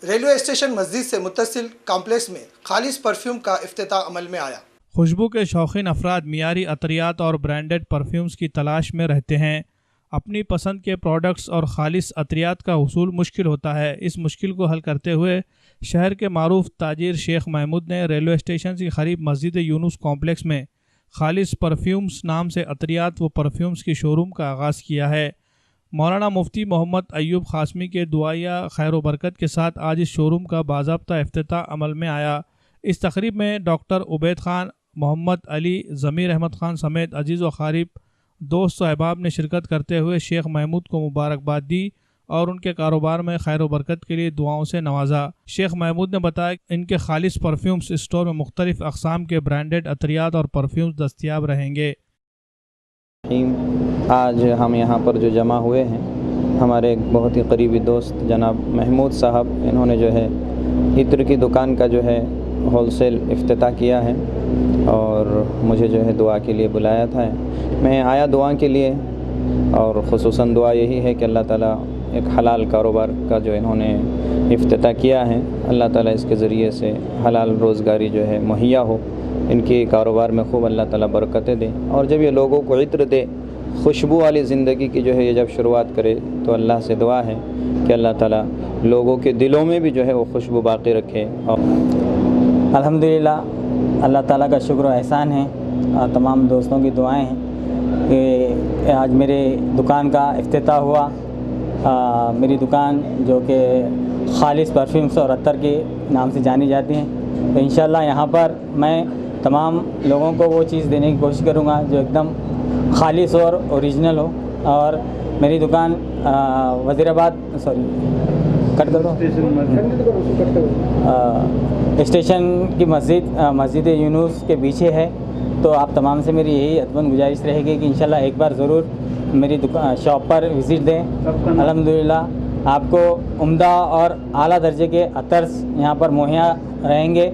Railway station مسجد سے متصل complex میں خالص پرفیوم کا افتتاح عمل میں آیا۔ خوشبو کے شوقین افراد معیاری عطریات اور برانڈڈ پرفیومز کی تلاش میں رہتے ہیں۔ اپنی پسند کے پروڈکٹس اور خالص عطریات کا حصول مشکل ہوتا ہے۔ اس مشکل کو حل کرتے ہوئے شہر کے معروف تاجر شیخ محمود نے ریلوے اسٹیشن کے قریب مسجد یونس کمپلیکس میں خالص پرفیومز نام سے عطریات و پرفیومز کی شو روم کا آغاز کیا ہے۔ مولانا مفتی محمد ایوب قاسمی کے دعائیہ خیر و برکت کے ساتھ آج اس شو روم کا باضابطہ افتتاح عمل میں آیا۔ اس تقریب میں ڈاکٹر عبید خان، محمد علی، ضمیر احمد خان سمیت عزیز و اقارب، دوست و احباب نے شرکت کرتے ہوئے شیخ محمود کو مبارکباد دی اور ان کے کاروبار میں خیر و برکت کے لیے دعاؤں سے نوازا۔ شیخ محمود نے بتایا کہ ان کے خالص پرفیومز اسٹور میں مختلف اقسام کے برانڈڈ عطریات اور پرفیومز دستیاب رہیں گے۔ آج ہم یہاں پر جو جمع ہوئے ہیں، ہمارے ایک بہت ہی قریبی دوست جناب محمود صاحب، انہوں نے جو ہے عطر کی دکان کا جو ہے ہول سیل افتتاح کیا ہے اور مجھے جو ہے دعا کے لیے بلایا تھا۔ میں آیا دعا کے لیے، اور خصوصاً دعا یہی ہے کہ اللہ تعالیٰ ایک حلال کاروبار کا جو انہوں نے افتتاح کیا ہے، اللہ تعالیٰ اس کے ذریعے سے حلال روزگاری جو ہے مہیا ہو، ان کے کاروبار میں خوب اللہ تعالیٰ برکتیں دے، اور جب یہ لوگوں کو عطر دے، خوشبو والی زندگی کی جو ہے یہ جب شروعات کرے، تو اللہ سے دعا ہے کہ اللہ تعالیٰ لوگوں کے دلوں میں بھی جو ہے وہ خوشبو باقی رکھے۔ الحمدللہ اللہ تعالیٰ کا شکر و احسان ہے اور تمام دوستوں کی دعائیں ہیں کہ آج میرے دکان کا افتتاح ہوا۔ میری دکان جو کہ خالص پرفیومز اور عطر کے نام سے جانی جاتی ہیں، تو انشاءاللہ یہاں پر میں تمام لوگوں کو وہ چیز دینے کی کوشش کروں گا جو ایک دم خالص اور اوریجنل ہو۔ اور میری دکان وزیر آباد اسٹیشن کی مسجد یونس کے پیچھے ہے۔ تو آپ تمام سے میری یہی ادبن گزارش رہے گی کہ انشاءاللہ ایک بار ضرور میری شاپ پر وزٹ دیں۔ الحمدللہ آپ کو عمدہ اور اعلیٰ درجے کے عطرز یہاں پر مہیا رہیں گے۔